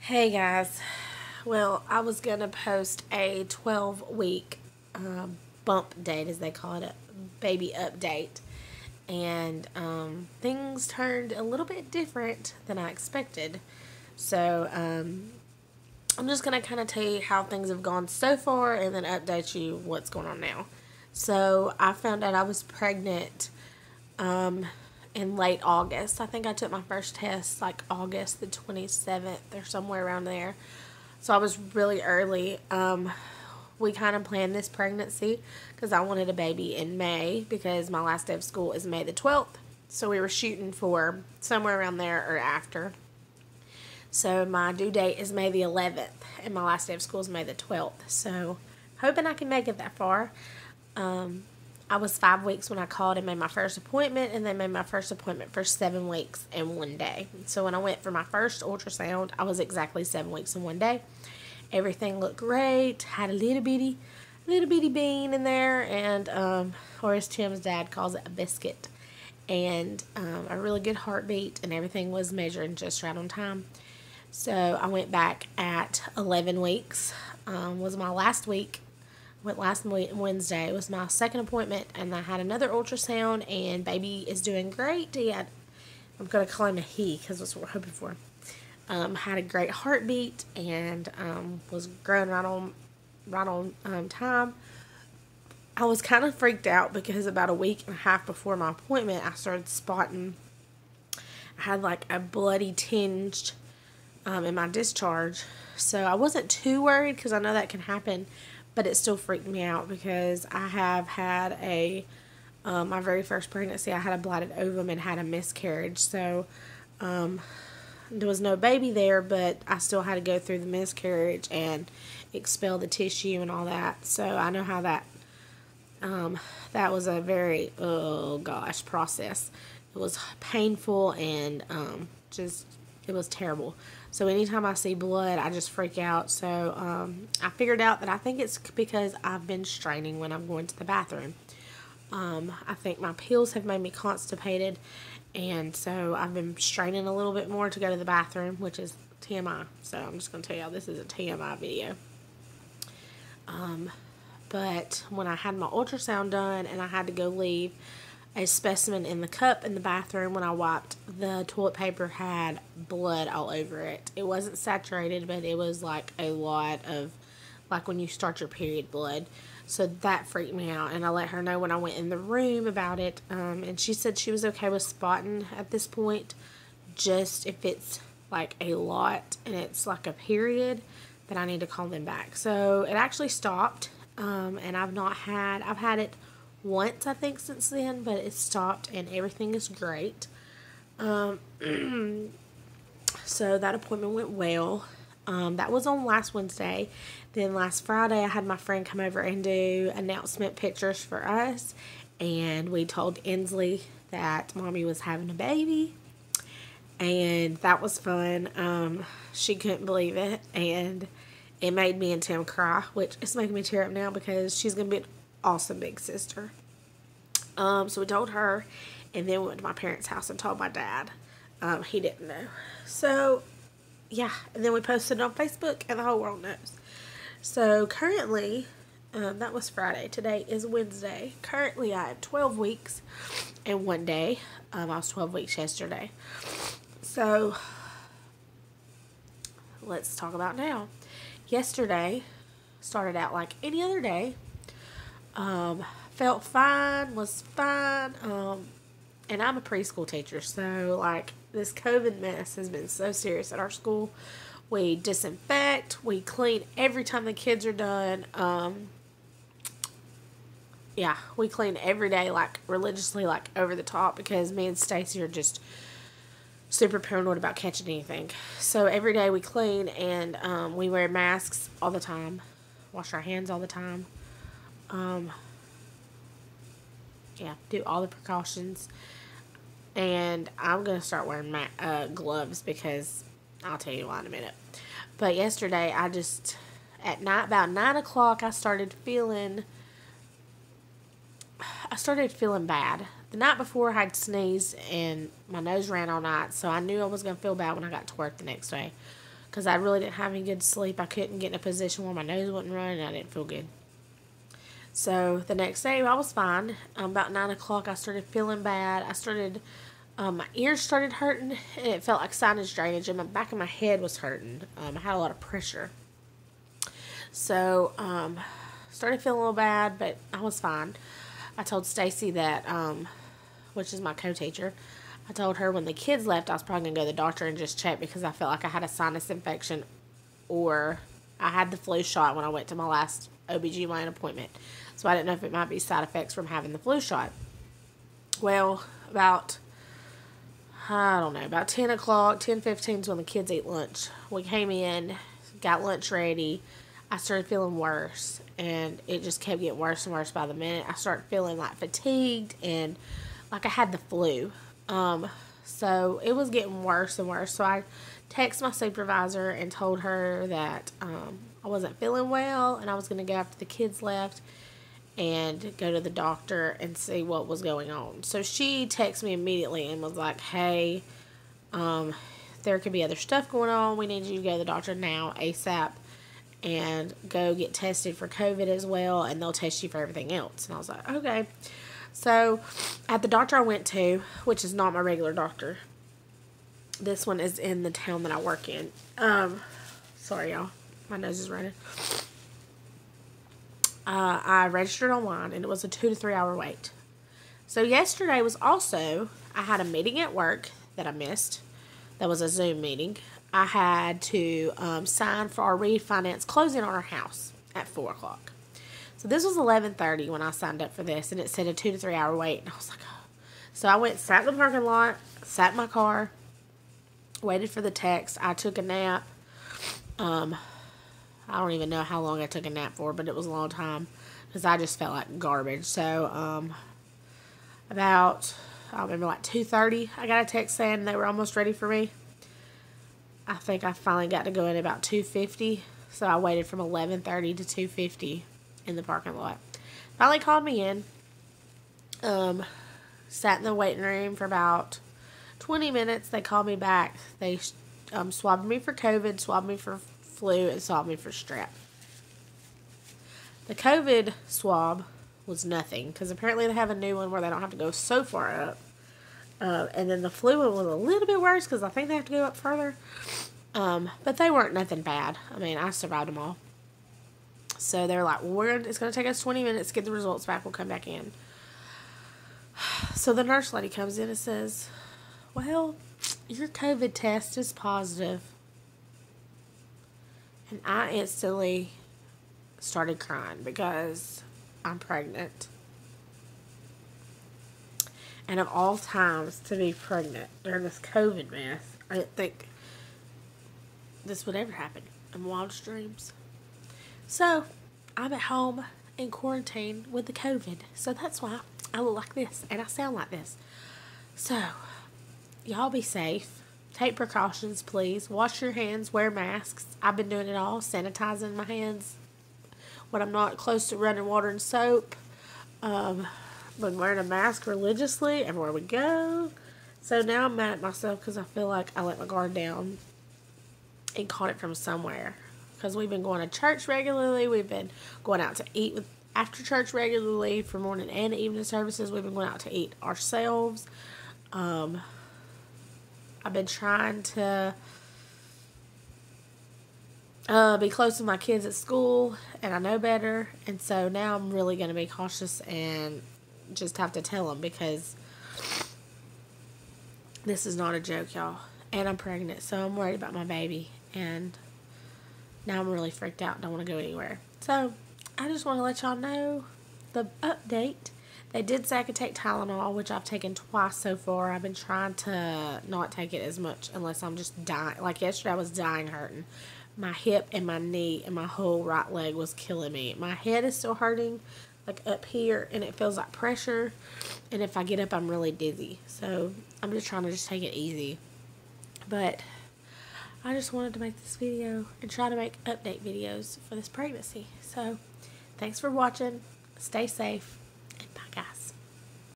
Hey guys, well, I was gonna post a 12-week bump date, as they call it, a baby update, and things turned a little bit different than I expected. So I'm just gonna kind of tell you how things have gone so far, and then update you what's going on now. So I found out I was pregnant in late August. I think I took my first test like August the 27th or somewhere around there. So I was really early. We kind of planned this pregnancy because I wanted a baby in May because my last day of school is May the 12th. So we were shooting for somewhere around there or after. So my due date is May the 11th and my last day of school is May the 12th. So hoping I can make it that far. I was 5 weeks when I called and made my first appointment, and then made my first appointment for 7 weeks and 1 day. So when I went for my first ultrasound, I was exactly 7 weeks and 1 day. Everything looked great. Had a little bitty bean in there, and or as Tim's dad calls it, a biscuit, and a really good heartbeat, and everything was measured just right on time. So I went back at 11 weeks. Was my last week. Went last Wednesday. It was my second appointment, and I had another ultrasound, and baby is doing great. I'm going to call him a he because that's what we're hoping for. Had a great heartbeat, and was growing right on time. I was kind of freaked out because about a week and a half before my appointment, I started spotting. I had like a bloody tinge in my discharge, so I wasn't too worried because I know that can happen. But it still freaked me out because I have had my very first pregnancy, I had a blighted ovum and had a miscarriage. So there was no baby there, but I still had to go through the miscarriage and expel the tissue and all that. So I know how that was a very, oh gosh, process. It was painful and it was terrible. So anytime I see blood, I just freak out. So I figured out that I think it's because I've been straining when I'm going to the bathroom. I think my pills have made me constipated, and so I've been straining a little bit more to go to the bathroom, which is TMI. So I'm just going to tell y'all this is a TMI video. But when I had my ultrasound done and I had to go leave, a specimen in the cup in the bathroom, when I wiped, the toilet paper had blood all over it. It wasn't saturated, but it was like a lot of, like when you start your period blood. So that freaked me out, and I let her know when I went in the room about it, and she said she was okay with spotting at this point, just if it's like a lot and it's like a period, that I need to call them back. So it actually stopped, and I've had it once, I think, since then, but it stopped and everything is great. So that appointment went well. That was on last Wednesday. Then last Friday, I had my friend come over and do announcement pictures for us, and we told Inslee that Mommy was having a baby, and that was fun. She couldn't believe it, and it made me and Tim cry, which is making me tear up now because she's going to be an awesome big sister. So we told her, and then we went to my parents' house and told my dad. He didn't know. So, yeah, and then we posted it on Facebook, and the whole world knows. So currently, that was Friday. Today is Wednesday. Currently, I have 12 weeks and 1 day. I was 12 weeks yesterday. So, let's talk about now. Yesterday started out like any other day. Felt fine, was fine, and I'm a preschool teacher, so like this COVID mess has been so serious at our school. We disinfect, we clean every time the kids are done. Yeah, we clean every day, like religiously, like over the top, because me and Stacy are just super paranoid about catching anything. So every day we clean, and we wear masks all the time, wash our hands all the time. Yeah, do all the precautions. And I'm going to start wearing gloves because I'll tell you why in a minute. But yesterday, at night, about 9 o'clock, I started feeling bad. The night before, I had sneezed and my nose ran all night, so I knew I was going to feel bad when I got to work the next day. because I really didn't have any good sleep. I couldn't get in a position where my nose wasn't running, and I didn't feel good. So the next day I was fine. About 9 o'clock I started feeling bad. My ears started hurting, and it felt like sinus drainage, and the back of my head was hurting. I had a lot of pressure. So, started feeling a little bad, but I was fine. I told Stacy that, which is my co-teacher, I told her when the kids left, I was probably going to go to the doctor and just check because I felt like I had a sinus infection, or I had the flu shot when I went to my last OBGYN appointment. So I didn't know if it might be side effects from having the flu shot. Well, about 10 o'clock, 10:15 is when the kids eat lunch. We came in, got lunch ready. I started feeling worse, and it just kept getting worse and worse by the minute. I started feeling like fatigued and like I had the flu. So it was getting worse and worse. So I texted my supervisor and told her that I wasn't feeling well, and I was going to go after the kids left and go to the doctor and see what was going on. So she texted me immediately and was like, hey, there could be other stuff going on. We need you to go to the doctor now, ASAP, and go get tested for COVID as well, and they'll test you for everything else. And I was like, okay. So at the doctor I went to, which is not my regular doctor, this one is in the town that I work in. Sorry, y'all. My nose is running. I registered online, and it was a 2 to 3 hour wait. So yesterday was also, I had a meeting at work that I missed. That was a Zoom meeting. I had to sign for our refinance closing on our house at 4 o'clock. So this was 11:30 when I signed up for this, and it said a 2 to 3 hour wait. And I was like, oh. So I went, sat in the parking lot, sat in my car, waited for the text. I took a nap. I don't even know how long I took a nap for, but it was a long time because I just felt like garbage. So, about, I don't remember, like 2:30, I got a text saying they were almost ready for me. I think I finally got to go in about 2:50, so I waited from 11:30 to 2:50 in the parking lot. Finally called me in. Sat in the waiting room for about 20 minutes. They called me back. They swabbed me for COVID, swabbed me for flu, and swabbed me for strep. The COVID swab was nothing, because apparently they have a new one where they don't have to go so far up. And then the flu one was a little bit worse, because I think they have to go up further. But they weren't nothing bad. I mean, I survived them all. So they're like, well, it's going to take us 20 minutes to get the results back. We'll come back in. So the nurse lady comes in and says, well, your COVID test is positive. And I instantly started crying because I'm pregnant. And of all times to be pregnant during this COVID mess, I didn't think this would ever happen in my wildest dreams. So, I'm at home in quarantine with the COVID. So that's why I look like this and I sound like this. So, y'all be safe. Take precautions, please. Wash your hands. Wear masks. I've been doing it all. Sanitizing my hands when I'm not close to running water and soap. Been wearing a mask religiously everywhere we go. So now I'm mad at myself because I feel like I let my guard down and caught it from somewhere. Because we've been going to church regularly. We've been going out to eat after church regularly for morning and evening services. We've been going out to eat ourselves. I've been trying to be close to my kids at school, and I know better. And so now I'm really going to be cautious and just have to tell them, because this is not a joke, y'all. And I'm pregnant, so I'm worried about my baby. And now I'm really freaked out and don't want to go anywhere. So I just want to let y'all know the update. They did say I could take Tylenol, which I've taken twice so far. I've been trying to not take it as much unless I'm just dying. Like yesterday, I was dying hurting. My hip and my knee and my whole right leg was killing me. My head is still hurting, like up here, and it feels like pressure. And if I get up, I'm really dizzy. So I'm just trying to just take it easy. But I just wanted to make this video and try to make update videos for this pregnancy. So thanks for watching. Stay safe. And bye, guys.